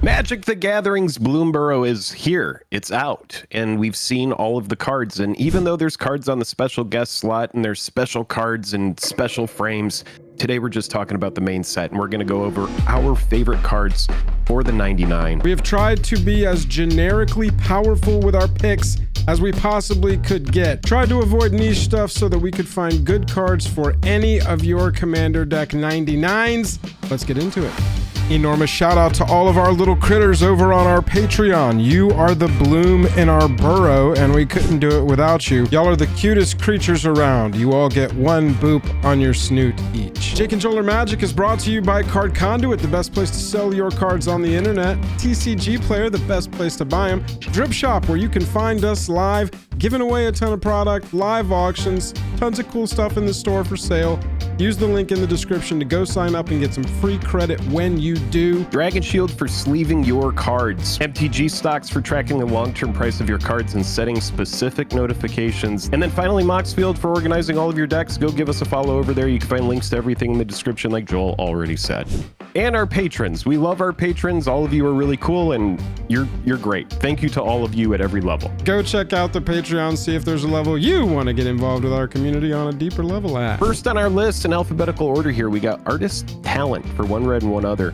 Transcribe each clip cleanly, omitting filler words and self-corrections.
Magic the Gathering's Bloomburrow is here. It's out, and we've seen all of the cards. And even though there's cards on the special guest slot and there's special cards and special frames, today we're just talking about the main set, and we're going to go over our favorite cards for the 99. We have tried to be as generically powerful with our picks as we possibly could get. Tried to avoid niche stuff so that we could find good cards for any of your Commander deck 99s. Let's get into it. Enormous shout out to all of our little critters over on our Patreon. You are the bloom in our burrow, and we couldn't do it without you. Y'all are the cutest creatures around. You all get one boop on your snoot each. Jake and Joler Magic is brought to you by Card Conduit, the best place to sell your cards on the internet. TCG Player, the best place to buy them. Drip Shop, where you can find us live, giving away a ton of product, live auctions, tons of cool stuff in the store for sale. Use the link in the description to go sign up and get some free credit when you do. Dragon Shield for sleeving your cards. MTG Stocks for tracking the long-term price of your cards and setting specific notifications. And then finally, Moxfield for organizing all of your decks. Go give us a follow over there. You can find links to everything in the description like Joel already said. And our patrons. We love our patrons. All of you are really cool, and you're great. Thank you to all of you at every level. Go check out the Patreon, see if there's a level you want to get involved with our community on a deeper level at. First on our list, in alphabetical order here, we got Artist Talent for one red and one other.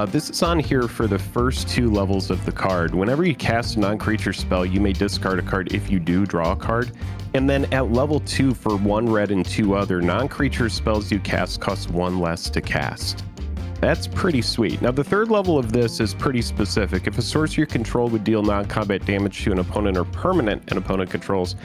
This is on here for the first two levels of the card. Whenever you cast a non-creature spell, you may discard a card if you do draw a card. And then at level 2 for one red and two other, non-creature spells you cast cost one less to cast. That's pretty sweet. Now, the third level of this is pretty specific. If a source you control would deal non-combat damage to an opponent or permanent an opponent controls,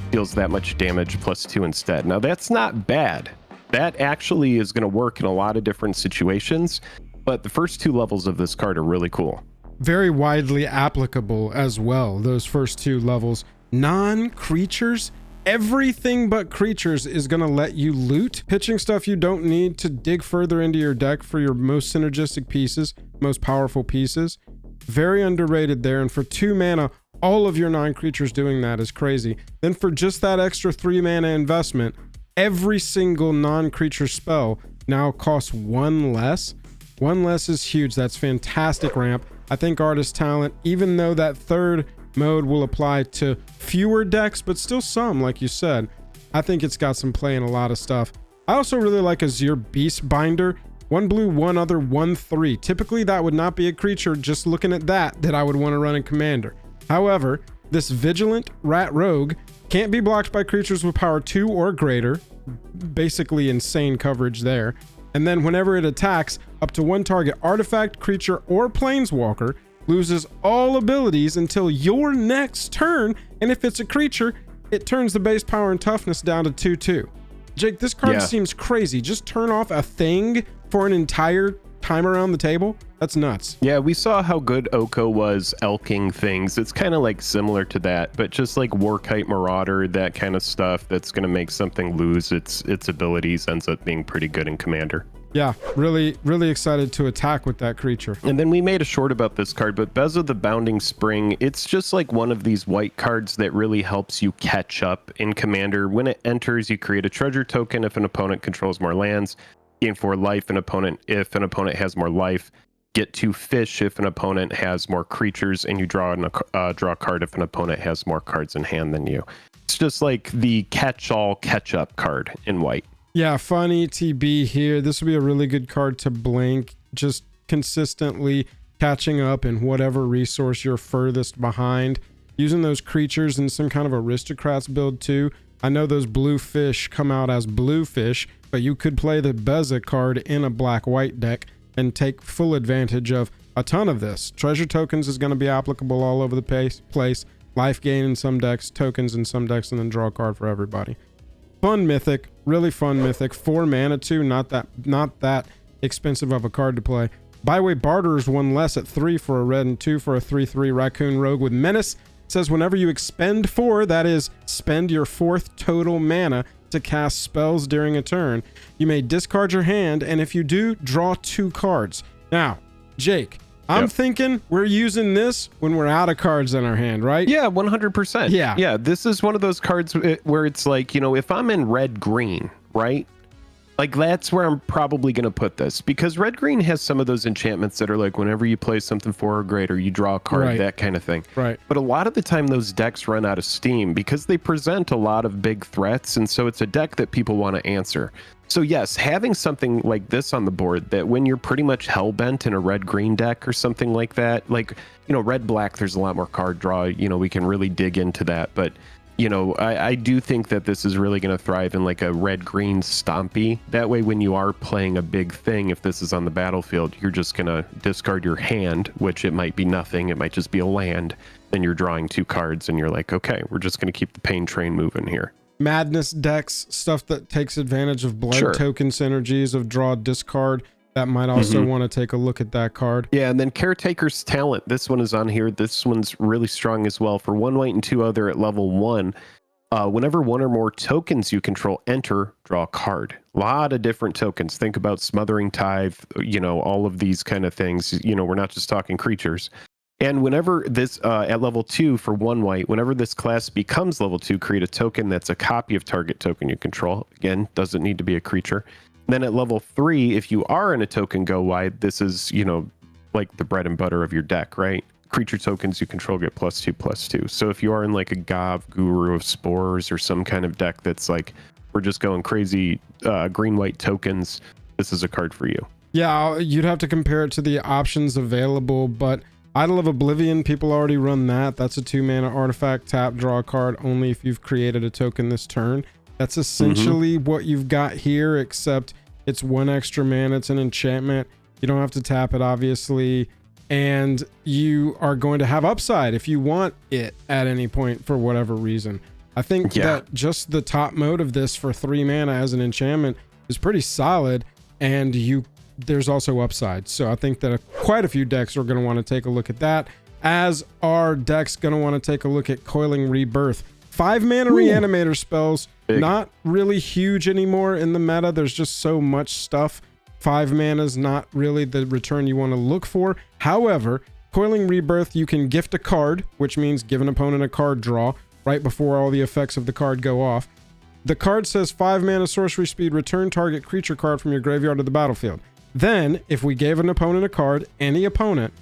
deals that much damage plus 2 instead. Now, that's not bad. That actually is going to work in a lot of different situations, but the first two levels of this card are really cool. Very widely applicable as well, those first two levels. Non-creatures, everything but creatures is going to let you loot, pitching stuff you don't need to dig further into your deck for your most synergistic pieces, most powerful pieces. Very underrated there, and for 2 mana, all of your non-creatures doing that is crazy. Then for just that extra 3 mana investment, every single non-creature spell now costs 1 less. 1 less is huge. That's fantastic ramp. I think Artist Talent, even though that third mode will apply to fewer decks, but still some, like you said, I think it's got some play in a lot of stuff. I also really like Azur Beast Binder. 1 blue, 1 other, 1/3. Typically that would not be a creature, just looking at that I would want to run in Commander. However, this Vigilant Rat Rogue can't be blocked by creatures with power 2 or greater. Basically insane coverage there. And then whenever it attacks, up to 1 target artifact, creature, or planeswalker loses all abilities until your next turn, and if it's a creature, it turns the base power and toughness down to 2/2. Jake, this card seems crazy. Just turn off a thing for an entire time around the table? That's nuts. Yeah, we saw how good Oko was elking things. It's kind of like similar to that, but just like Warkite Marauder, that kind of stuff that's going to make something lose its abilities ends up being pretty good in Commander. Yeah, really excited to attack with that creature. And then we made a short about this card, but Beza the Bounding Spring, it's just like one of these white cards that really helps you catch up in Commander. When it enters, you create a treasure token if an opponent controls more lands. Gain 4 life if an opponent has more life. Get 2 fish if an opponent has more creatures, and you draw a card if an opponent has more cards in hand than you. It's just like the catch-all catch-up card in white. Yeah, fun ETB here. This would be a really good card to blink, just consistently catching up in whatever resource you're furthest behind. Using those creatures in some kind of aristocrats build too. I know those blue fish come out as blue fish, but you could play the Beza card in a black-white deck and take full advantage of a ton of this. Treasure tokens is going to be applicable all over the place. Life gain in some decks, tokens in some decks, and then draw a card for everybody. Fun mythic, really fun mythic. 4 mana too, not that expensive of a card to play. Byway Barter is 1 less at 3 for a red and 2 for a 3/3 Raccoon Rogue with Menace. It says whenever you expend 4, that is, spend your 4th total mana to cast spells during a turn, you may discard your hand, and if you do, draw 2 cards. Now, Jake, I'm thinking we're using this when we're out of cards in our hand, right? Yeah, 100%. Yeah, this is one of those cards where it's like, you know, if I'm in red-green, right? Like, that's where I'm probably going to put this, because red-green has some of those enchantments that are like, whenever you play something 4 or greater, you draw a card, Right. that kind of thing. Right. But a lot of the time, those decks run out of steam because they present a lot of big threats, and so it's a deck that people want to answer. So yes, having something like this on the board, that when you're pretty much hell-bent in a red-green deck or something like that, like, you know, red-black, there's a lot more card draw, you know, we can really dig into that, but you know, I do think that this is really going to thrive in like a red-green stompy. That way, when you are playing a big thing, if this is on the battlefield, you're just going to discard your hand, which it might be nothing. It might just be a land. Then you're drawing 2 cards and you're like, okay, we're just going to keep the pain train moving here. Madness decks, stuff that takes advantage of blood token synergies of draw, discard. That might also want to take a look at that card. Yeah, and then Caretaker's Talent. This one is on here. This one's really strong as well. For 1 white and 2 other at level 1, whenever 1 or more tokens you control enter, draw a card. A lot of different tokens. Think about Smothering Tithe, you know, all of these kind of things. You know, we're not just talking creatures. And whenever this, at level 2 for 1 white, whenever this class becomes level 2, create a token that's a copy of target token you control. Again, doesn't need to be a creature. Then at level 3, if you are in a token go wide, this is, you know, like the bread and butter of your deck, right? Creature tokens you control get +2/+2. So if you are in like a Gov, Guru of Spores, or some kind of deck that's like, we're just going crazy green-white tokens, this is a card for you. Yeah, you'd have to compare it to the options available, but Idol of Oblivion, people already run that. That's a 2-mana artifact, tap, draw a card only if you've created a token this turn. That's essentially what you've got here, except it's 1 extra mana. It's an enchantment. You don't have to tap it, obviously. And you are going to have upside if you want it at any point for whatever reason. I think that just the top mode of this for 3 mana as an enchantment is pretty solid. And there's also upside. So I think that quite a few decks are going to want to take a look at that, as are decks going to want to take a look at Coiling Rebirth. 5 mana reanimator spells, not really huge anymore in the meta. There's just so much stuff. 5 mana is not really the return you want to look for. However, Coiling Rebirth, you can gift a card, which means give an opponent a card draw right before all the effects of the card go off. The card says 5 mana sorcery speed, return target creature card from your graveyard to the battlefield. Then, if we gave an opponent a card, any opponent,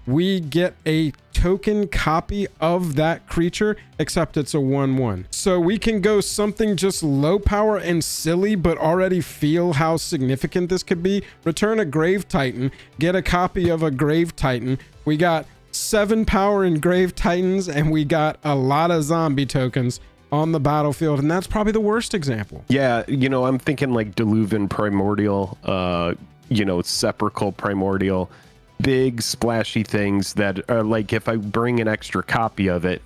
we get a token copy of that creature, except it's a 1/1. So we can go something just low power and silly, but already feel how significant this could be. Return a Grave Titan, get a copy of a Grave Titan. We got 7 power in Grave Titans, and we got a lot of zombie tokens on the battlefield, and that's probably the worst example. Yeah, you know, I'm thinking like Deluvian Primordial, you know, Sepulchral Primordial. Big splashy things that are like, if I bring an extra copy of it,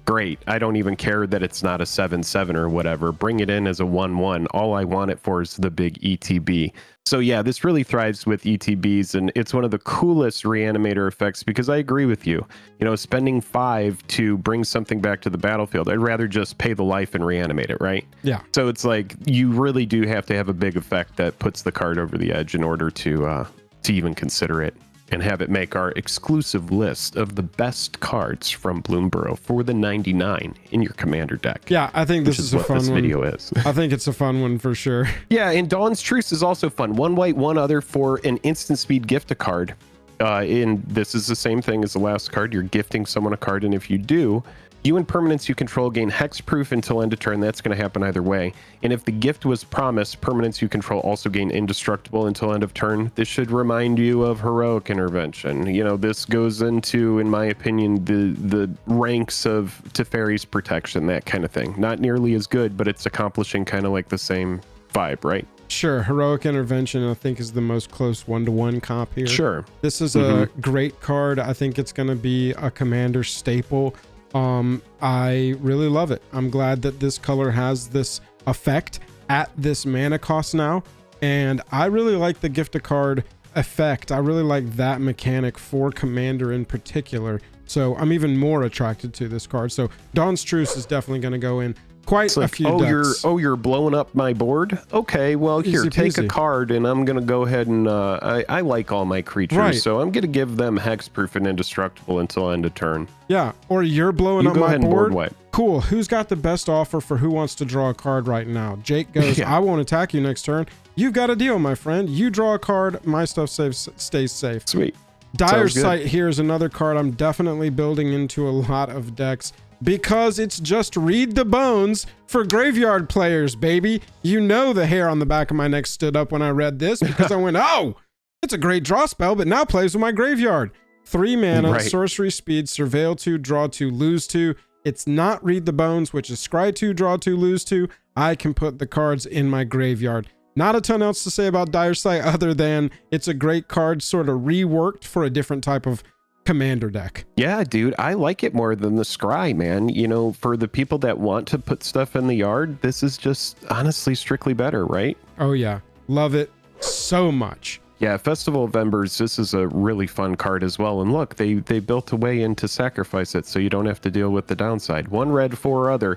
great. I don't even care that it's not a 7/7 or whatever. Bring it in as a 1/1. All I want it for is the big ETB. So yeah, this really thrives with ETBs, and it's one of the coolest reanimator effects, because I agree with you. You know, spending 5 to bring something back to the battlefield, I'd rather just pay the life and reanimate it, right? Yeah. So it's like, you really do have to have a big effect that puts the card over the edge in order to even consider it, and have it make our exclusive list of the best cards from Bloomburrow for the 99 in your commander deck. Yeah, I think this is a fun one. This video is. I think it's a fun one for sure. Yeah, and Dawn's Truce is also fun. 1 white, 1 other for an instant speed gift a card. And this is the same thing as the last card. You're gifting someone a card, and if you do, you and permanents you control gain hexproof until end of turn. That's going to happen either way. And if the gift was promised, permanents you control also gain indestructible until end of turn. This should remind you of Heroic Intervention. You know, this goes into, in my opinion, the ranks of Teferi's Protection, that kind of thing. Not nearly as good, but it's accomplishing kind of like the same vibe, right? Sure. Heroic Intervention, I think, is the most close 1-to-1 comp here. Sure. This is a great card. I think it's going to be a commander staple. I really love it. I'm glad that this color has this effect at this mana cost now, and I really like the gift a card effect. I really like that mechanic for commander in particular, so I'm even more attracted to this card. So Dawn's Truce is definitely going to go in quite a few decks. You're blowing up my board? Okay, well, here, take a card, and I'm going to go ahead and I like all my creatures, so I'm going to give them hexproof and indestructible until end of turn. Yeah, or you're blowing up my board. cool. Who's got the best offer for who wants to draw a card right now? Jake goes, Yeah. I won't attack you next turn. You've got a deal, my friend. You draw a card, my stuff stays safe. Sweet. Dire Sounds good. Sight here is another card I'm definitely building into a lot of decks because it's just read the bones for graveyard players, baby. You know the hair on the back of my neck stood up when I read this because I went, oh, it's a great draw spell, but now plays with my graveyard. 3 mana, Right. sorcery speed, surveil 2, draw 2, lose 2. It's not read the bones, which is scry 2, draw 2, lose 2. I can put the cards in my graveyard. Not a ton else to say about Dire Sight other than it's a great card sort of reworked for a different type of commander deck. Yeah, dude, I like it more than the scry, man. You know, for the people that want to put stuff in the yard, this is just honestly strictly better, right? Oh yeah, love it so much. Yeah, Festival of Embers, this is a really fun card as well. And look, they built a way in to sacrifice it so you don't have to deal with the downside. 1 red, 4 other.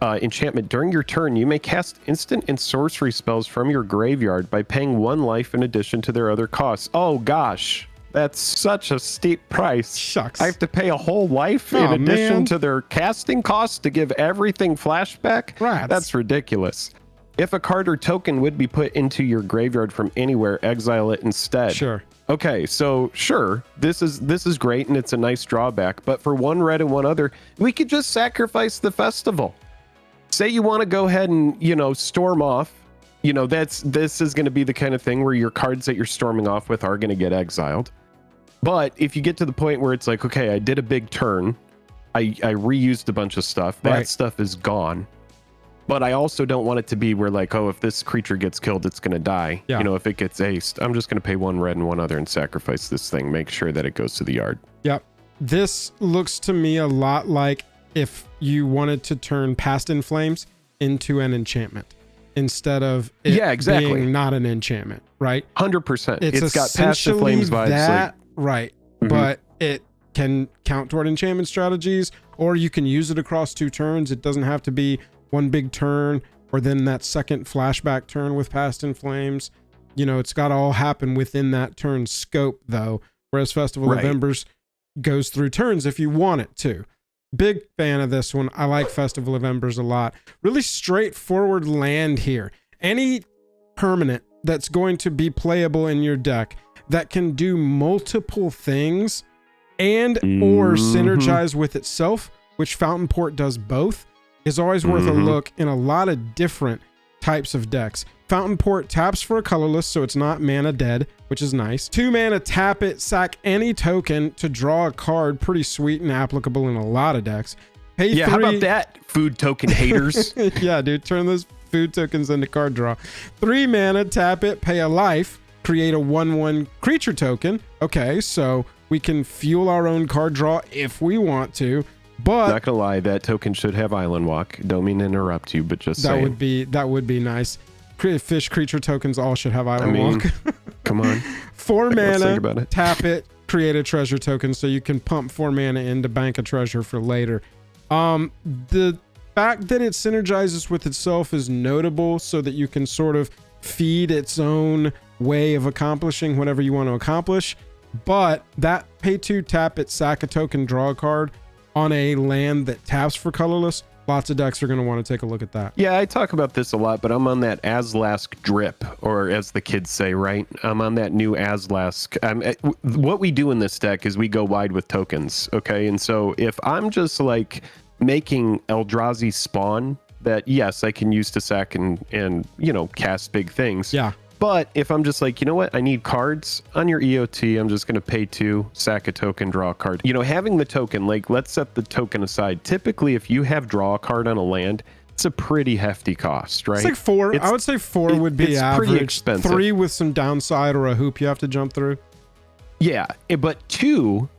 Enchantment. During your turn, you may cast instant and sorcery spells from your graveyard by paying 1 life in addition to their other costs. Oh gosh, that's such a steep price. Shucks. I have to pay a whole life in addition man. to their casting costs to give everything flashback? Rats. That's ridiculous. If a card or token would be put into your graveyard from anywhere, exile it instead. Sure. Okay, so sure, this is great and it's a nice drawback, but for 1 red and 1 other, we could just sacrifice the festival. Say you want to go ahead and, you know, storm off. You know, this is going to be the kind of thing where your cards that you're storming off with are going to get exiled. But if you get to the point where it's like, okay, I did a big turn, I reused a bunch of stuff, that Right. stuff is gone. But I also don't want it to be where like, oh, if this creature gets killed, it's going to die. Yeah. You know, if it gets aced, I'm just going to pay 1 red and 1 other and sacrifice this thing, make sure that it goes to the yard. Yep. This looks to me a lot like if you wanted to turn Past in Flames into an enchantment instead of it Yeah, exactly. being not an enchantment, right? 100%. It's got Past the Flames vibes. that, right? Mhm. But it can count toward enchantment strategies, or you can use it across 2 turns. It doesn't have to be one big turn or then that second flashback turn with Past in Flames. You know, it's got to all happen within that turn scope though, whereas Festival of Right. Embers goes through turns if you want it to. Big fan of this one. I like Festival of Embers a lot. Really straightforward land here. Any permanent that's going to be playable in your deck that can do multiple things and or synergize with itself, which Fountain Port does both, is always worth a look in a lot of different types of decks. Fountain Port taps for a colorless, so it's not mana dead, which is nice. 2 mana, tap it, sack any token to draw a card. Pretty sweet and applicable in a lot of decks. Pay Yeah, 3... how about that, food token haters? Yeah, dude, turn those food tokens into card draw. 3 mana, tap it, pay a life, create a 1/1 creature token. Okay, so we can fuel our own card draw if we want to, but Not gonna lie, that token should have Island Walk. Don't mean to interrupt you, but just that saying. would be nice. Fish creature tokens all should have Island mean, Walk. Come on. 4 Let's think mana, about it. tap it, create a treasure token so you can pump 4 mana in to bank a treasure for later. The fact that it synergizes with itself is notable so that you can sort of feed its own way of accomplishing whatever you want to accomplish. But that pay 2, tap it, sack a token, draw a card on a land that taps for colorless, lots of decks are going to want to take a look at that. Yeah, I talk about this a lot, but I'm on that Azlask drip, or as the kids say, right? I'm on that new Azlask. What we do in this deck is we go wide with tokens, okay? And so if I'm just like making Eldrazi spawn that, yes, I can use to sack and you know, cast big things. Yeah. But if I'm just like, you know what, I need cards on your EOT, I'm just going to pay 2, sack a token, draw a card. You know, having the token, like, let's set the token aside. Typically, if you have draw a card on a land, it's a pretty hefty cost, right? It's like 4. I would say 4 would be it's average. pretty expensive. 3 with some downside or a hoop you have to jump through. Yeah, but 2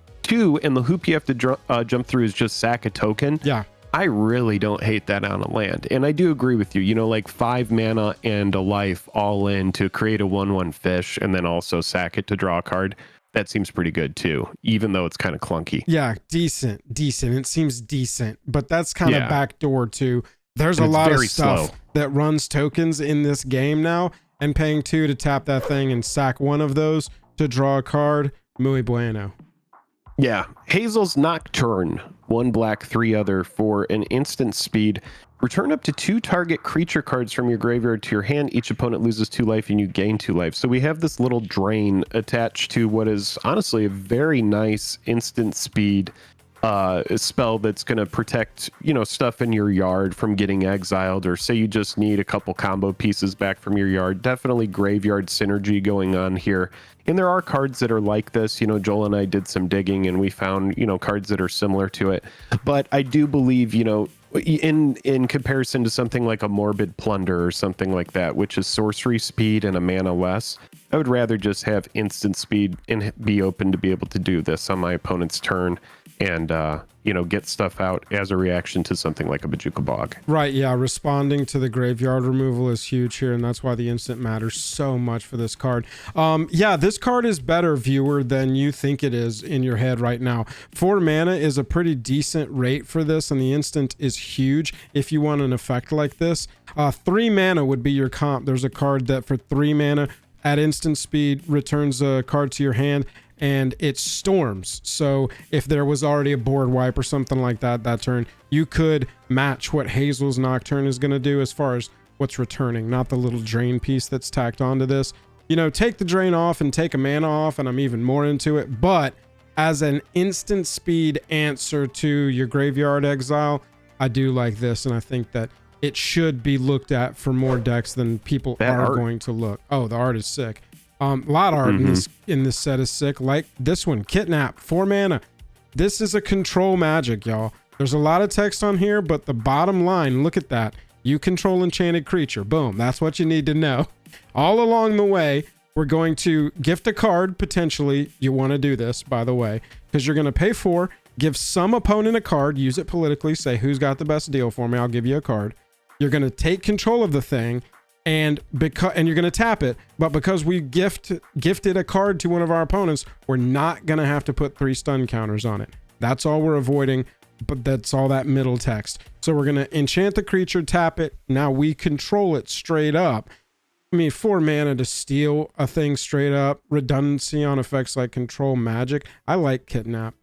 and the hoop you have to jump through is just sack a token. Yeah. I really don't hate that on a land. And I do agree with you. You know, like 5 mana and a life all in to create a 1/1 fish and then also sack it to draw a card. That seems pretty good too, even though it's kind of clunky. Yeah, decent. It seems decent, but that's kind of Yeah. backdoor too. There's a It's lot of very stuff slow. that runs tokens in this game now, and paying 2 to tap that thing and sack one of those to draw a card, muy bueno. Yeah, Hazel's Nocturne, 1 black, 3 other for an instant speed. Return up to 2 target creature cards from your graveyard to your hand. Each opponent loses 2 life and you gain 2 life. So we have this little drain attached to what is honestly a very nice instant speed spell that's going to protect, you know, stuff in your yard from getting exiled, or say you just need a couple combo pieces back from your yard. Definitely graveyard synergy going on here. And there are cards that are like this. You know, Joel and I did some digging and we found, you know, cards that are similar to it. But I do believe, you know, in comparison to something like a Morbid Plunder or something like that, which is sorcery speed and a mana less, I would rather just have instant speed and be open to be able to do this on my opponent's turn and you know, get stuff out as a reaction to something like a Bojuka Bog. Right, yeah, responding to the graveyard removal is huge here, and that's why the instant matters so much for this card. Yeah, this card is better, viewer, than you think it is in your head right now. 4 mana is a pretty decent rate for this, and the instant is huge if you want an effect like this. 3 mana would be your comp. There's a card that for 3 mana at instant speed returns a card to your hand, and it storms. So if there was already a board wipe or something like that that turn, you could match what Hazel's Nocturne is going to do as far as what's returning, not the little drain piece that's tacked onto this. You know, take the drain off and take a mana off, and I'm even more into it. But as an instant speed answer to your graveyard exile, I do like this, and I think that it should be looked at for more decks than people are going to look. Oh, the art is sick. A lot of art in this set is sick, like this one, Kidnap, 4 mana. This is a control magic, y'all. There's a lot of text on here, but the bottom line, look at that. You control enchanted creature. Boom. That's what you need to know. All along the way, we're going to gift a card, potentially. You want to do this, by the way, because you're going to pay 4, give some opponent a card, use it politically, say who's got the best deal for me, I'll give you a card. You're going to take control of the thing, and you're going to tap it, but because we gifted a card to one of our opponents, we're not going to have to put 3 stun counters on it. That's all we're avoiding, but that's all that middle text. So we're going to enchant the creature, tap it. Now we control it straight up. I mean, 4 mana to steal a thing straight up. Redundancy on effects like control magic. I like Kidnap.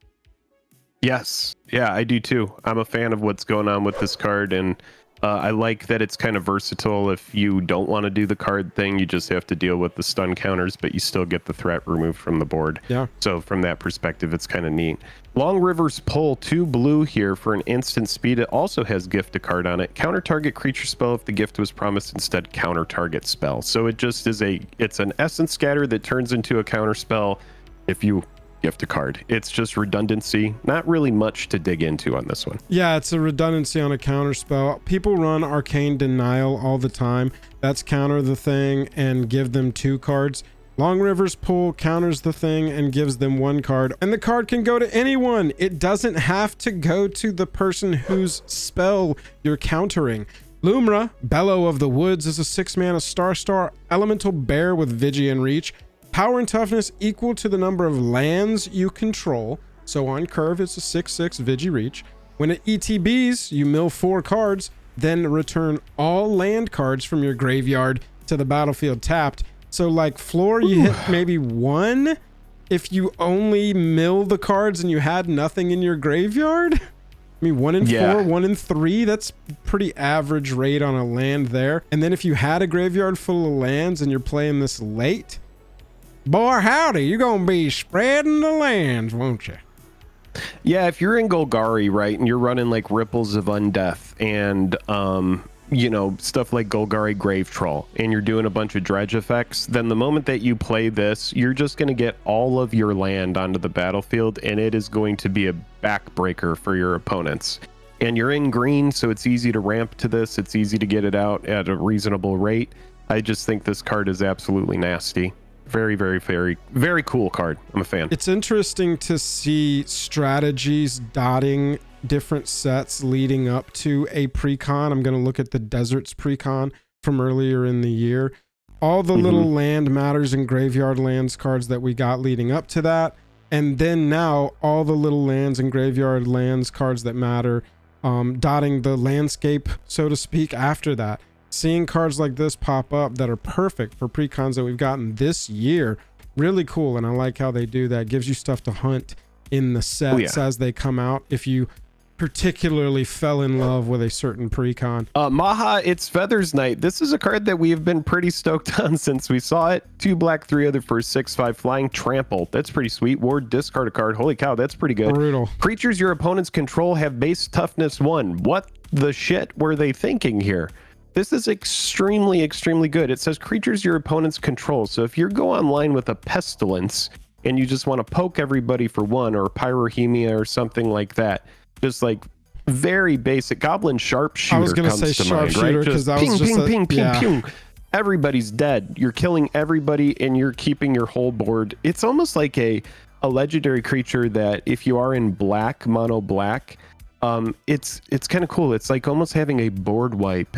Yes. Yeah, I do too. I'm a fan of what's going on with this card, and I like that it's kind of versatile. If you don't want to do the card thing, you just have to deal with the stun counters, but you still get the threat removed from the board. Yeah. So from that perspective, it's kind of neat. Long River's Pull, 2 blue here for an instant speed. It also has gift a card on it. Counter target creature spell if the gift was promised, instead counter target spell. So it just is it's an essence scatter that turns into a counter spell if you gift a card. It's just redundancy. Not really much to dig into on this one. Yeah, it's a redundancy on a counter spell. People run Arcane Denial all the time. That's counter the thing and give them 2 cards. Long River's Pull counters the thing and gives them 1 card, and the card can go to anyone. It doesn't have to go to the person whose spell you're countering. Lumra, Bellow of the Woods, is a 6 mana star elemental bear with Vigian Reach. Power and toughness equal to the number of lands you control. So on curve, it's a 6/6 Vigi Reach. When it ETBs, you mill 4 cards, then return all land cards from your graveyard to the battlefield tapped. So like floor, you hit maybe 1 if you only mill the cards and you had nothing in your graveyard. I mean, 1 in 4, 1 in 3, that's pretty average rate on a land there. And then if you had a graveyard full of lands and you're playing this late, boy, howdy, you're going to be spreading the lands, won't you? Yeah, if you're in Golgari, right, and you're running like Ripples of Undeath and, you know, stuff like Golgari Grave Troll, and you're doing a bunch of dredge effects, then the moment that you play this, you're just going to get all of your land onto the battlefield, and it is going to be a backbreaker for your opponents. And you're in green, so it's easy to ramp to this. It's easy to get it out at a reasonable rate. I just think this card is absolutely nasty. Very, very, very, very cool card. I'm a fan. It's interesting to see strategies dotting different sets leading up to a precon. I'm going to look at the Deserts precon from earlier in the year. All the little land matters and graveyard lands cards that we got leading up to that. And then now all the little lands and graveyard lands cards that matter, dotting the landscape, so to speak, after that. Seeing cards like this pop up that are perfect for precons that we've gotten this year, really cool. And I like how they do that. Gives you stuff to hunt in the sets as they come out if you particularly fell in love with a certain precon. Maha, it's Feathers Night. This is a card that we have been pretty stoked on since we saw it. 2 black, 3 other for 6/5 flying. Trample. That's pretty sweet. Ward, discard a card. Holy cow, that's pretty good. Brutal. Creatures your opponents control have base toughness 1. What the shit were they thinking here? This is extremely, extremely good. It says creatures your opponents control. So if you go online with a Pestilence and you just want to poke everybody for 1, or Pyrohemia or something like that, just like very basic Goblin Sharpshooter. I was gonna say Sharpshooter because that was just ping. Everybody's dead. You're killing everybody and you're keeping your whole board. It's almost like a legendary creature that if you are in black, mono black, it's kind of cool. It's like almost having a board wipe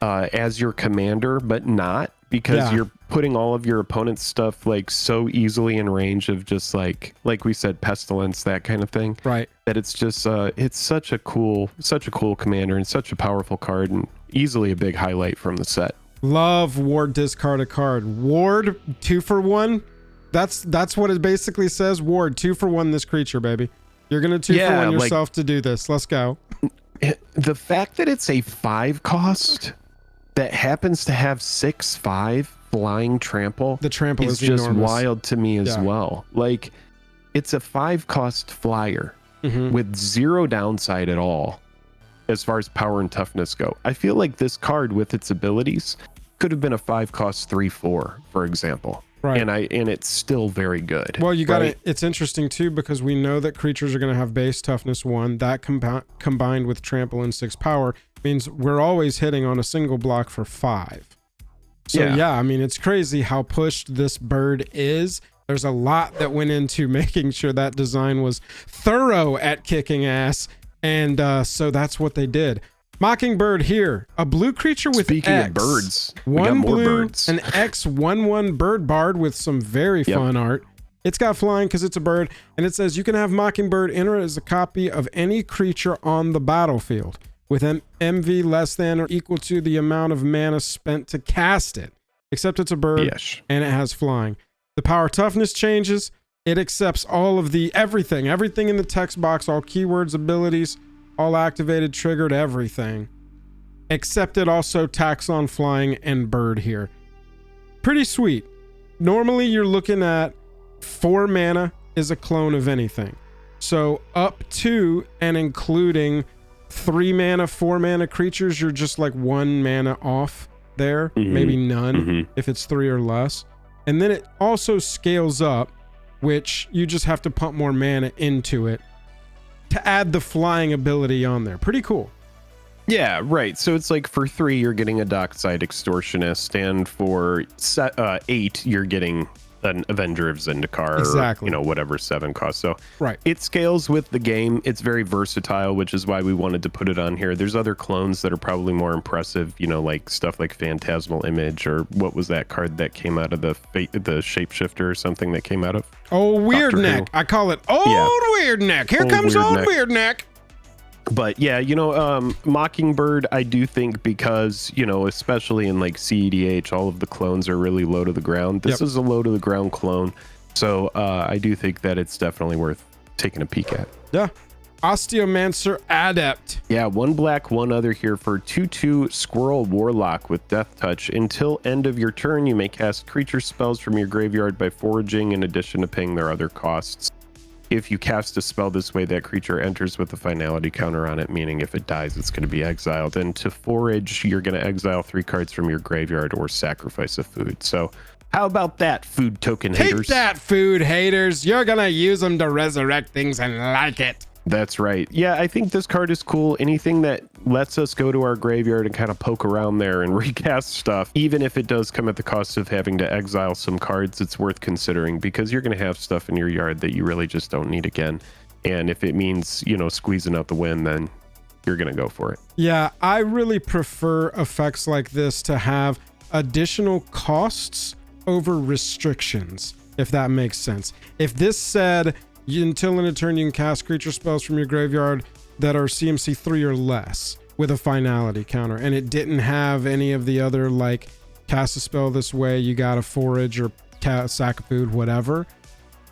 as your commander, but not, because you're putting all of your opponent's stuff like so easily in range of just like we said, Pestilence, that kind of thing. Right. That it's just it's such a cool commander and such a powerful card, and easily a big highlight from the set. Love Ward, discard a card. Ward 2 for 1. That's what it basically says. Ward 2 for 1 this creature, baby. You're gonna 2 for 1 yourself to do this. Let's go. The fact that it's a 5 cost that happens to have 6/5 flying trample. The trample is just enormous. wild to me as well. Like, it's a 5 cost flyer with 0 downside at all as far as power and toughness go. I feel like this card with its abilities could have been a 5 cost 3/4, for example. Right. And it's still very good. Well, you got it's interesting too, because we know that creatures are going to have base toughness 1. That combined with trample and 6 power means we're always hitting on a single block for 5. So yeah, I mean, it's crazy how pushed this bird is. There's a lot that went into making sure that design was thorough at kicking ass. And so that's what they did. Mockingbird here, a blue creature with Speaking X. of birds, we 1 got more blue, birds. an X/1/1 bird bard with some very fun art. It's got flying because it's a bird, and it says you can have Mockingbird enter as a copy of any creature on the battlefield with an MV less than or equal to the amount of mana spent to cast it, except it's a bird and it has flying. The power toughness changes. It accepts all of the everything in the text box, all keywords, abilities, all activated, triggered, everything. Except it also tacks on flying and bird here. Pretty sweet. Normally you're looking at 4 mana is a clone of anything. So up to and including 3 mana, 4 mana creatures, you're just like 1 mana off there. Maybe none if it's 3 or less. And then it also scales up, which you just have to pump more mana into it to add the flying ability on there. Pretty cool. Yeah, right. So it's like for 3, you're getting a Dockside Extortionist, and for 8, you're getting an Avenger of Zendikar, exactly. Or, whatever 7 costs. So right. It scales with the game. It's very versatile, which is why we wanted to put it on here. There's other clones that are probably more impressive, like stuff like Phantasmal Image, or what was that card that came out of the Shapeshifter or something that came out of? Oh, Weird Neck. I call it Weird Neck. Here comes Weird Neck. But yeah, Mockingbird, I do think because, especially in like CEDH, all of the clones are really low to the ground. This is a low to the ground clone. So I do think that it's definitely worth taking a peek at. Yeah. Osteomancer Adept. Yeah, 1 black, 1 other here for 2/2 Squirrel Warlock with Death Touch. Until end of your turn, you may cast creature spells from your graveyard by foraging in addition to paying their other costs. If you cast a spell this way, that creature enters with a finality counter on it, meaning if it dies, it's going to be exiled. And to forage, you're going to exile 3 cards from your graveyard or sacrifice a food. So how about that, food token haters? Take that, food haters. You're going to use them to resurrect things and like it. That's right. Yeah, I think this card is cool. Anything that lets us go to our graveyard and kind of poke around there and recast stuff, even if it does come at the cost of having to exile some cards, it's worth considering, because you're going to have stuff in your yard that you really just don't need again. And if it means, squeezing out the win, then you're going to go for it. Yeah, I really prefer effects like this to have additional costs over restrictions, if that makes sense. If this said, until in a turn you can cast creature spells from your graveyard that are CMC 3 or less with a finality counter, and it didn't have any of the other, like, cast a spell this way, you gotta forage or sack food, whatever,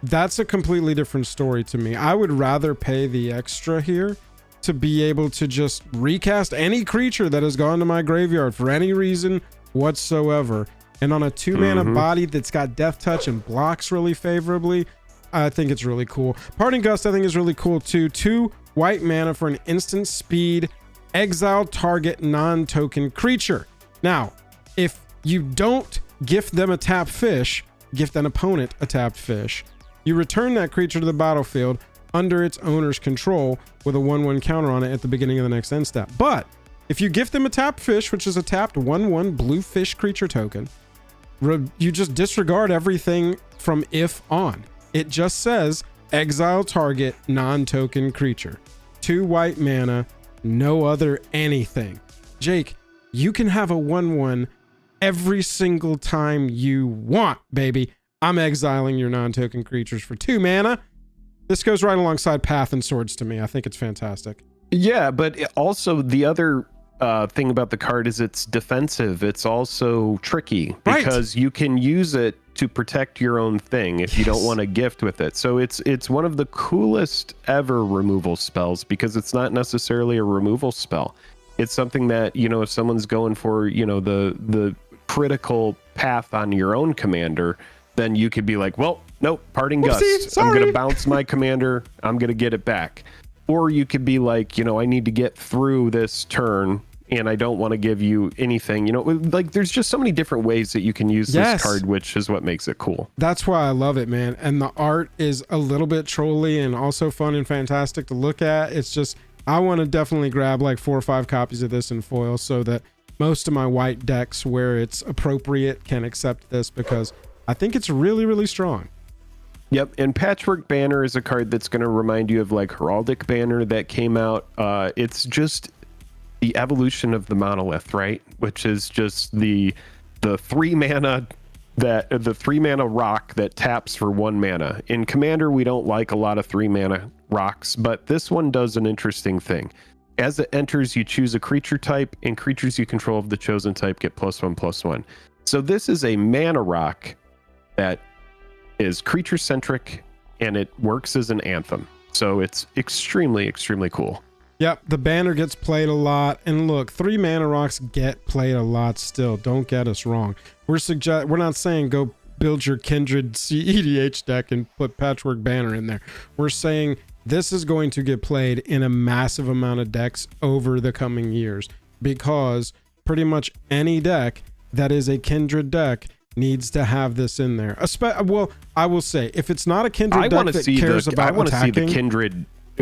that's a completely different story to me. I would rather pay the extra here to be able to just recast any creature that has gone to my graveyard for any reason whatsoever. And on a 2-mana body that's got Death Touch and blocks really favorably, I think it's really cool. Parting Gust I think is really cool too. 2 white mana for an instant speed, exile target non-token creature. Now, if you don't gift them a tapped fish, gift an opponent a tapped fish, you return that creature to the battlefield under its owner's control with a 1/1 counter on it at the beginning of the next end step. But if you gift them a tapped fish, which is a tapped 1/1 blue fish creature token, you just disregard everything from if on. It just says exile target non-token creature. 2 white mana, no other anything. Jake, you can have a 1/1 every single time you want, baby. I'm exiling your non-token creatures for 2 mana. This goes right alongside Path and Swords to me. I think it's fantastic. Yeah, but also the other thing about the card is it's defensive. It's also tricky because you can use it to protect your own thing if you don't want to gift with it. So it's one of the coolest ever removal spells because it's not necessarily a removal spell. It's something that, you know, if someone's going for, you know, the critical path on your own commander, then you could be like, well, nope, Parting Gust. I'm going to bounce my commander. I'm going to get it back. Or you could be like, you know, I need to get through this turn and I don't want to give you anything. You know, like there's just so many different ways that you can use this card, which is what makes it cool. That's why I love it, man. And the art is a little bit trolly and also fun and fantastic to look at. It's just, I want to definitely grab like 4 or 5 copies of this in foil so that most of my white decks where it's appropriate can accept this because I think it's really, really strong. Yep, and Patchwork Banner is a card that's going to remind you of like Heraldic Banner that came out. It's just the evolution of the monolith, right? Which is just the 3 mana rock that taps for 1 mana. In Commander, we don't like a lot of 3 mana rocks, but this one does an interesting thing. As it enters, you choose a creature type, and creatures you control of the chosen type get +1/+1. So this is a mana rock that is creature centric and it works as an anthem. So it's extremely, extremely cool. Yep, the banner gets played a lot. And look, 3 mana rocks get played a lot still. Don't get us wrong. We're not saying go build your Kindred CEDH deck and put Patchwork Banner in there. We're saying this is going to get played in a massive amount of decks over the coming years because pretty much any deck that is a Kindred deck needs to have this in there. Well, I will say, if it's not a Kindred deck that cares about attacking... I want to see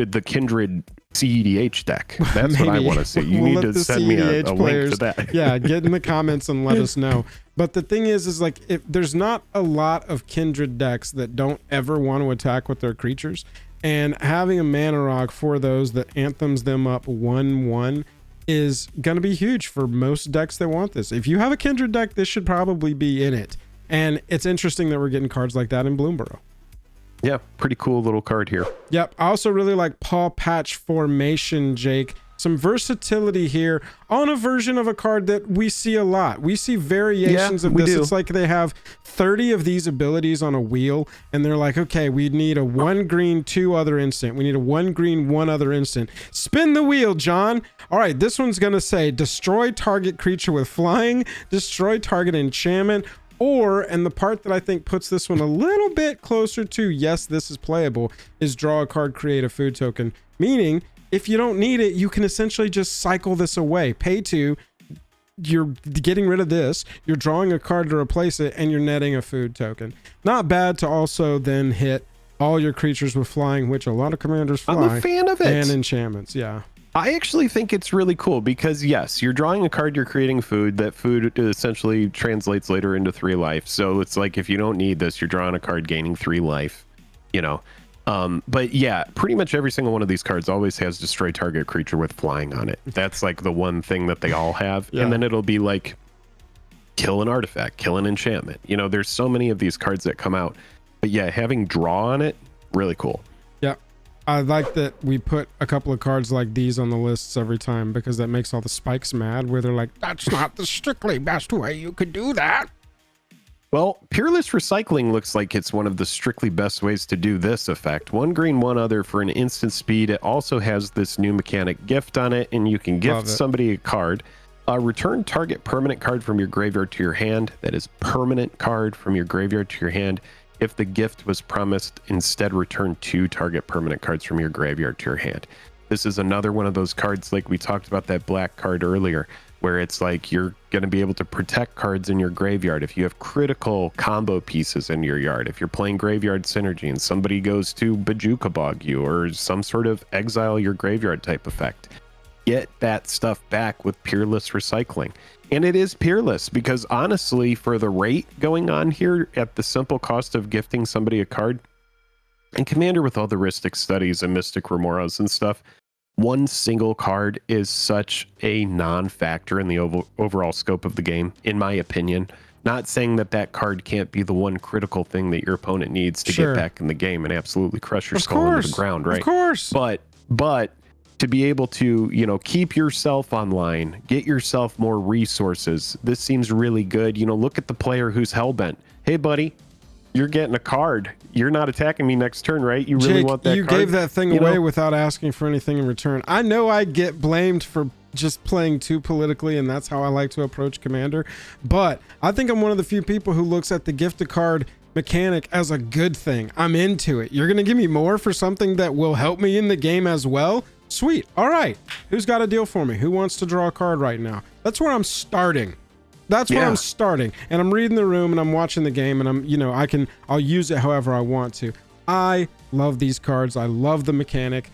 the Kindred CEDH deck. That's what I want to see. You need to send me a link to that. Yeah, get in the comments and let us know. But the thing is like, if there's not a lot of Kindred decks that don't ever want to attack with their creatures, and having a mana rock for those that anthems them up 1/1 is going to be huge for most decks that want this. If you have a Kindred deck, this should probably be in it. And it's interesting that we're getting cards like that in Bloomburrow. Yeah, pretty cool little card here. Yep. I also really like Paw Patch Formation, Jake. Some versatility here on a version of a card that we see a lot. We see variations of this. It's like they have 30 of these abilities on a wheel, and they're like, okay, we need a 1 green, 2 other instant. We need a 1 green, 1 other instant. Spin the wheel, John. All right, this one's going to say destroy target creature with flying, destroy target enchantment, or, and the part that I think puts this one a little bit closer to, yes, this is playable, is draw a card, create a food token. Meaning, if you don't need it, you can essentially just cycle this away. Pay 2, you're getting rid of this, you're drawing a card to replace it, and you're netting a food token. Not bad to also then hit all your creatures with flying, which a lot of commanders fly. I'm a fan of it. And enchantments, yeah. I actually think it's really cool because, yes, you're drawing a card, you're creating food. That food essentially translates later into 3 life. So it's like if you don't need this, you're drawing a card, gaining 3 life, you know. But yeah, pretty much every single one of these cards always has destroy target creature with flying on it. That's like the one thing that they all have. Yeah. And then it'll be like kill an artifact, kill an enchantment. You know, there's so many of these cards that come out. But yeah, having draw on it, really cool. Yeah. I like that we put a couple of cards like these on the lists every time because that makes all the spikes mad where they're like, that's not the strictly best way you could do that. Well, Peerless Recycling looks like it's one of the strictly best ways to do this effect. One green, one other for an instant speed. It also has this new mechanic gift on it, and you can gift somebody a card. Return target permanent card from your graveyard to your hand. That is permanent card from your graveyard to your hand. If the gift was promised, instead return 2 target permanent cards from your graveyard to your hand. This is another one of those cards, like we talked about that black card earlier, where it's like you're going to be able to protect cards in your graveyard if you have critical combo pieces in your yard. If you're playing graveyard synergy and somebody goes to Bajuka Bog you or some sort of exile your graveyard type effect, get that stuff back with Peerless Recycling. And it is peerless because honestly, for the rate going on here at the simple cost of gifting somebody a card, and Commander with all the Rhystic studies and Mystic Remoras and stuff, one single card is such a non-factor in the overall scope of the game, in my opinion. Not saying that that card can't be the one critical thing that your opponent needs to get back in the game and absolutely crush your skull into the ground, right? Of course. But to be able to, you know, keep yourself online, get yourself more resources, this seems really good. You know, look at the player who's hellbent. Hey, buddy, you're getting a card. You're not attacking me next turn, right? You really want that you card? Gave that thing away without asking for anything in return. I know I get blamed for just playing too politically, and that's how I like to approach Commander. But I think I'm one of the few people who looks at the gift a card mechanic as a good thing. I'm into it. You're going to give me more for something that will help me in the game as well? Sweet. All right. Who's got a deal for me? Who wants to draw a card right now? That's where I'm starting. That's where I'm starting, and I'm reading the room and I'm watching the game, and I'm, you know, I'll use it however I want to. I love these cards. I love the mechanic.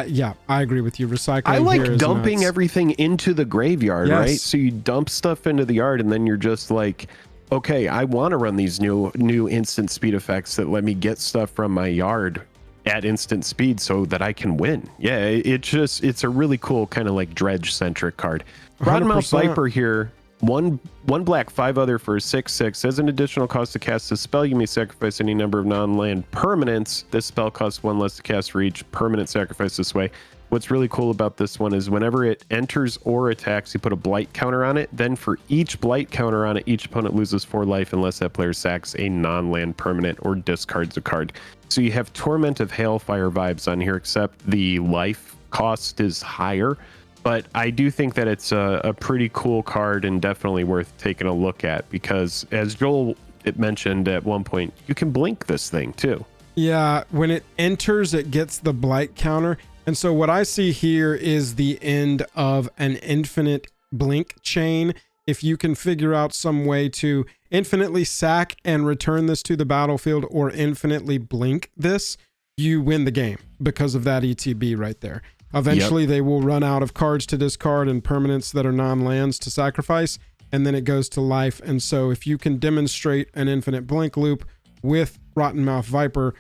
Yeah, I agree with you. Recycling. I like dumping everything into the graveyard, right? So you dump stuff into the yard, and then you're just like, okay, I want to run these new instant speed effects that let me get stuff from my yard at instant speed so that I can win. Yeah, it's a really cool kind of like dredge centric card. Rottenmouth Viper here. One black, 5 other for a 6/6. As an additional cost to cast a spell, you may sacrifice any number of non-land permanents. This spell costs 1 less to cast for each permanent sacrifice this way. What's really cool about this one is whenever it enters or attacks, you put a blight counter on it. Then for each blight counter on it, each opponent loses 4 life unless that player sacks a non-land permanent or discards a card. So you have Torment of Hailfire vibes on here, except the life cost is higher. But I do think that it's a pretty cool card and definitely worth taking a look at because, as Joel mentioned at one point, you can blink this thing too. Yeah, when it enters, it gets the blight counter. And so what I see here is the end of an infinite blink chain. If you can figure out some way to infinitely sack and return this to the battlefield or infinitely blink this, you win the game because of that ETB right there. Eventually, they will run out of cards to discard and permanents that are non-lands to sacrifice, and then it goes to life. And so if you can demonstrate an infinite blink loop with Rottenmouth Viper,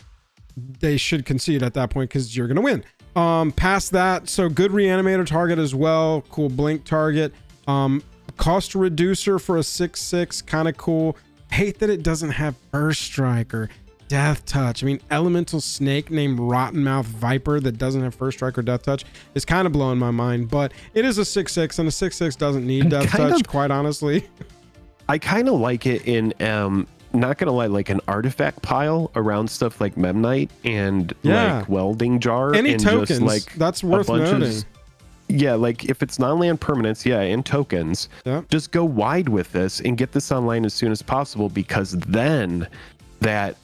they should concede at that point because you're going to win. Past that, so good reanimator target as well. Cool blink target. Cost reducer for a 6/6, kind of cool. Hate that it doesn't have Burst Strike or Death Touch. I mean, elemental snake named Rottenmouth Viper that doesn't have First Strike or Death Touch is kind of blowing my mind, but it is a 6/6, and a 6/6 doesn't need Death Touch, quite honestly. I kind of like it in, not gonna lie, like an artifact pile around stuff like Memnite and like Welding Jar. Any and tokens, just like that's worth noting. Yeah, like if it's non-land permanents, and tokens, just go wide with this and get this online as soon as possible, because then that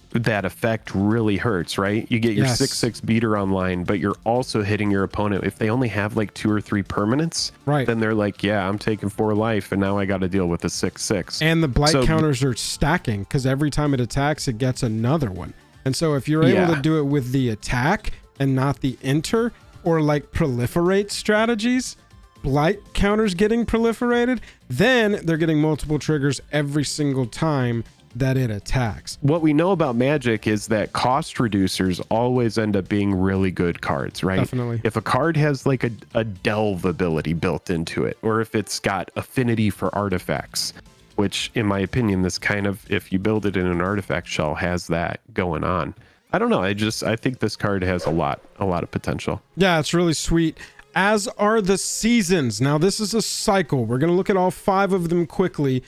effect really hurts, right? You get your 6/6 beater online, but you're also hitting your opponent. If they only have like 2 or 3 permanents, then they're like, I'm taking 4 life, and now I got to deal with a 6/6. And the blight counters are stacking because every time it attacks, it gets another one. And so if you're able to do it with the attack and not the enter, or like proliferate strategies, blight counters getting proliferated, then they're getting multiple triggers every single time that it attacks. What we know about Magic is that cost reducers always end up being really good cards, right? Definitely. If a card has like a delve ability built into it, or if it's got affinity for artifacts, which in my opinion, this kind of, if you build it in an artifact shell, has that going on. I don't know. I think this card has a lot of potential. Yeah, it's really sweet. As are the seasons. Now this is a cycle. We're going to look at all 5 of them quickly.